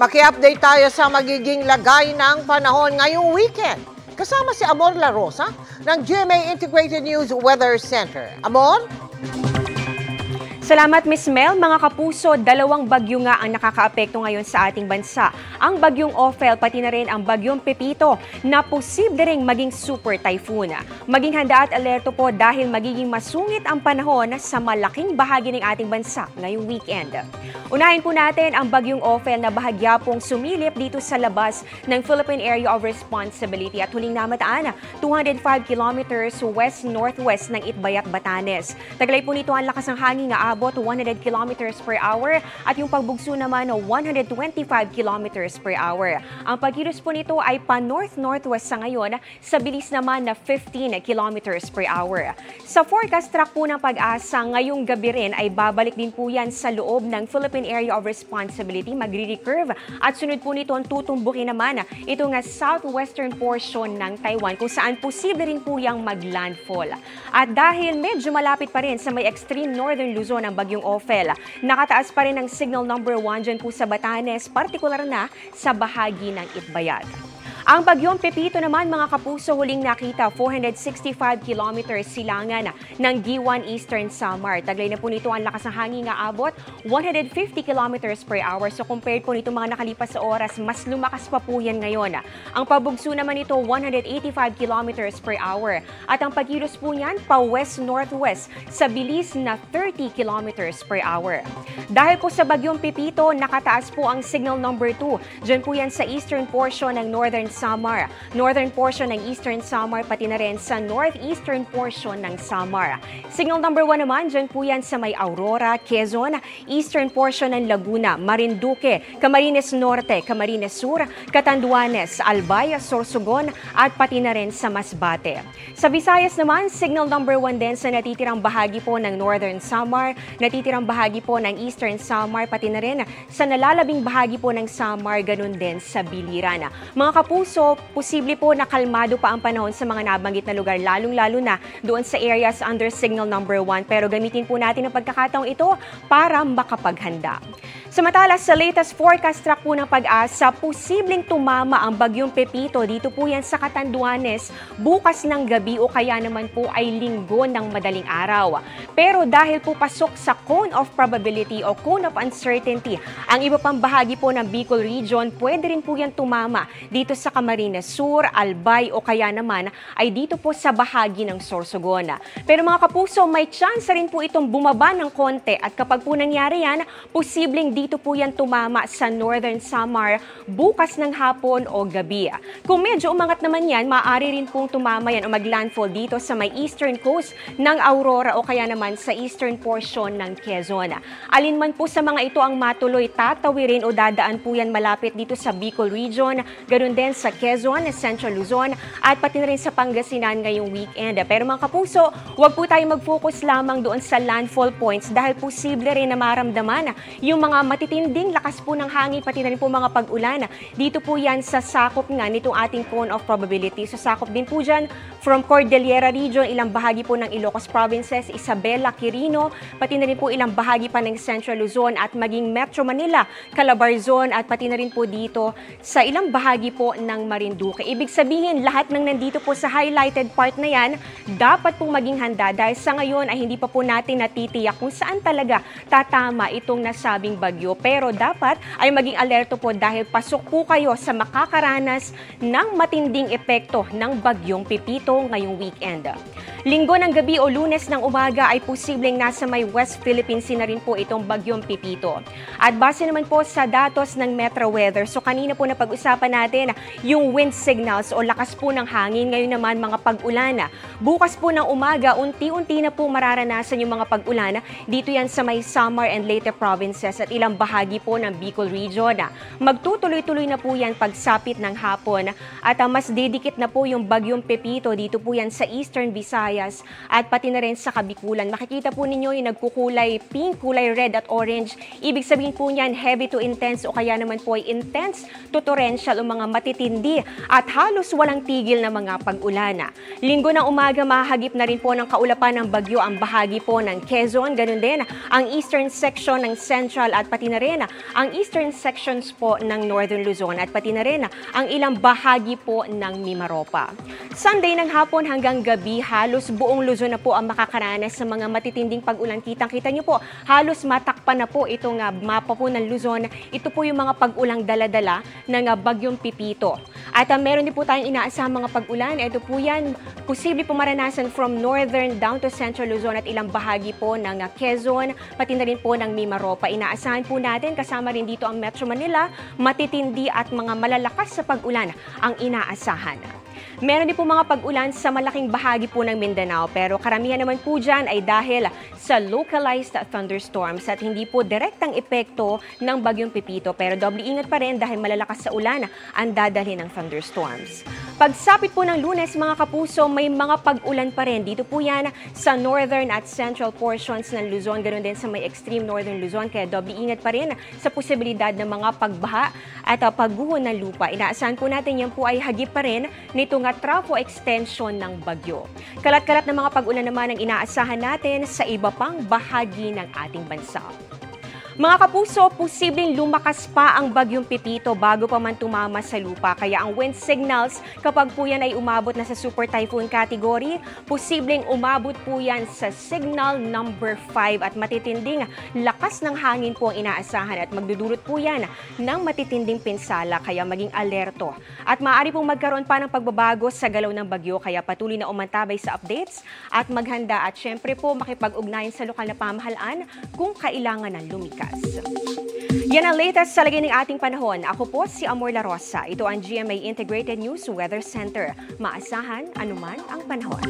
Maki-update tayo sa magiging lagay ng panahon ngayong weekend. Kasama si Amor La Rosa ng GMA Integrated News Weather Center. Amor? Salamat, Miss Mel. Mga kapuso, dalawang bagyo nga ang nakakaapekto ngayon sa ating bansa. Ang bagyong Ophel, pati na rin ang bagyong Pepito na posible ring maging super typhoon. Maging handa at alerto po dahil magiging masungit ang panahon sa malaking bahagi ng ating bansa ngayong weekend. Unahin po natin ang bagyong Ophel na bahagya pong sumilip dito sa labas ng Philippine Area of Responsibility at huling namataan 205 kilometers west-northwest ng Itbayat, Batanes. Taglay po nito ang lakas ng hangin nga 100 kilometers per hour at yung pagbugso naman 125 kilometers per hour. Ang pagkilos po nito ay pa-north-northwest sa ngayon sa bilis naman na 15 kilometers per hour. Sa forecast track po ng Pag-asa, ngayong gabi rin ay babalik din po yan sa loob ng Philippine Area of Responsibility, magre-recurve at sunod po nito ang tutumbukin naman ito nga southwestern portion ng Taiwan kung saan posible rin po yung mag-landfall. At dahil medyo malapit pa rin sa may extreme northern Luzon ang bagyong Ophel, nakataas pa rin ang signal number 1 dyan po sa Batanes, partikular na sa bahagi ng Itbayat. Ang bagyong Pepito naman, mga kapuso, huling nakita 465 kilometers silangan ng G1 Eastern Samar. Taglay na po nito ang lakas ng hangin nga abot 150 kilometers per hour. So compared po nito mga nakalipas sa oras, mas lumakas pa po yan ngayon. Ang pabugso naman nito 185 kilometers per hour. At ang pagkilos po niyan pa west-northwest sa bilis na 30 kilometers per hour. Dahil po sa bagyong Pepito, nakataas po ang signal number 2. Diyan po yan sa eastern portion ng Northern Samar, northern portion ng Eastern Samar, pati na rin sa northeastern portion ng Samar. Signal number 1 naman, dyan po yan sa may Aurora, Quezon, eastern portion ng Laguna, Marinduque, Camarines Norte, Camarines Sur, Catanduanes, Albay, Sorsogon, at pati na rin sa Masbate. Sa Visayas naman, signal number 1 din sa natitirang bahagi po ng Northern Samar, natitirang bahagi po ng Eastern Samar, pati na rin sa nalalabing bahagi po ng Samar, ganun din sa Biliran. Mga kapuso, posible po na kalmado pa ang panahon sa mga nabanggit na lugar, lalong-lalo na doon sa areas under signal number 1. Pero gamitin po natin ang pagkakataong ito para makapaghanda. Samantala, sa latest forecast track po ng Pag-asa, posibleng tumama ang bagyong Pepito dito po yan sa Catanduanes bukas ng gabi o kaya naman po ay linggo ng madaling araw. Pero dahil po pasok sa cone of probability o cone of uncertainty, ang iba pang bahagi po ng Bicol region, pwede rin po yan tumama dito sa Camarines Sur, Albay o kaya naman ay dito po sa bahagi ng Sorsogon. Pero mga kapuso, may chance rin po itong bumaba ng konti at kapag po nangyari yan, posibleng dito po yan tumama sa Northern Samar bukas ng hapon o gabi. Kung medyo umangat naman yan, maaari rin pong tumama yan o maglandfall dito sa may eastern coast ng Aurora o kaya naman sa eastern portion ng Quezon. Alin man po sa mga ito ang matuloy, tatawirin o dadaan po yan malapit dito sa Bicol region, ganoon din sa Quezon, Central Luzon at pati na rin sa Pangasinan ngayong weekend. Pero mga kapuso, huwag po tayo mag-focus lamang doon sa landfall points dahil posible rin na maramdaman yung mga matitinding lakas po ng hangin, pati na rin po mga pag-ulan. Dito po yan sa sakop nga nitong ating cone of probability. So sakop din po dyan from Cordillera region, ilang bahagi po ng Ilocos provinces, Isabela, Quirino, pati na rin po ilang bahagi pa ng Central Luzon at maging Metro Manila, Calabarzon at pati na rin po dito sa ilang bahagi po ng Marinduque. Ibig sabihin, lahat ng nandito po sa highlighted part na yan, dapat pong maging handa dahil sa ngayon ay hindi pa po natin natitiyak kung saan talaga tatama itong nasabing bagyo. Pero dapat ay maging alerto po dahil pasok po kayo sa makakaranas ng matinding epekto ng bagyong Pepito ngayong weekend. Linggo ng gabi o Lunes ng umaga ay posibleng nasa may West Philippine Sea na rin po itong bagyong Pepito. At base naman po sa datos ng Metro Weather, so kanina po na pag-usapan natin yung wind signals o lakas po ng hangin, ngayon naman mga pag-ulan. Bukas po ng umaga, unti-unti na po mararanasan yung mga pag-ulan dito yan sa may Samar and Leyte provinces at ilang bahagi po ng Bicol region. Magtutuloy-tuloy na po yan pagsapit ng hapon at mas didikit na po yung bagyong Pepito dito po yan sa Eastern Visayas at pati na rin sa Kabikulan. Makikita po ninyo yung nagkukulay pink, kulay red at orange. Ibig sabihin po niyan heavy to intense o kaya naman po ay intense to torrential o mga matitindi at halos walang tigil na mga pag-ulan. Linggo ng umaga mahagip na rin po ng kaulapan ng bagyo ang bahagi po ng Quezon, ganun din ang eastern section ng Central at pati pati na rin ang eastern sections po ng Northern Luzon at pati na rin ang ilang bahagi po ng Mimaropa. Sunday ng hapon hanggang gabi, halos buong Luzon na po ang makakaranas sa mga matitinding pag-ulan. Kitang-kita niyo po, halos matakpan na po itong mapa po ng Luzon. Ito po yung mga pag-ulang dala-dala ng bagyong Pipito. At meron din po tayong inaasahang mga pag-ulan. Ito po yan, posible po maranasan from northern down to central Luzon at ilang bahagi po ng Quezon, pati na rin po ng Mimaropa. Inaasahan po natin, kasama rin dito ang Metro Manila, matitindi at mga malalakas sa pag-ulan ang inaasahan. Meron din po mga pag-ulan sa malaking bahagi po ng Mindanao, pero karamihan naman po dyan ay dahil sa localized thunderstorms at hindi po direktang epekto ng bagyong Pipito. Pero doble ingat pa rin dahil malalakas sa ulan ang dadalhin ng thunderstorms. Pagsapit po ng Lunes, mga kapuso, may mga pag-ulan pa rin. Dito po yan sa northern at central portions ng Luzon, ganoon din sa may extreme northern Luzon. Kaya doble ingat pa rin sa posibilidad ng mga pagbaha at pagguho ng lupa. Inaasahan po natin yan po ay hagip pa rin nitong trafo extension ng bagyo. Kalat-kalat na mga pag-ulan naman ang inaasahan natin sa iba pang bahagi ng ating bansa. Mga kapuso, posibleng lumakas pa ang bagyong Pipito bago pa man tumama sa lupa. Kaya ang wind signals, kapag po yan ay umabot na sa super typhoon category, posibleng umabot po yan sa signal number 5 at matitinding lakas ng hangin po ang inaasahan at magdudulot po yan ng matitinding pinsala, kaya maging alerto. At maaari pong magkaroon pa ng pagbabago sa galaw ng bagyo, kaya patuloy na umantabay sa updates at maghanda at syempre po makipag-ugnayan sa lokal na pamahalaan kung kailangan ng lumikas. Yan ang latest sa lagay ng ating panahon. Ako po si Amor La Rosa. Ito ang GMA Integrated News Weather Center. Maasahan anuman ang panahon.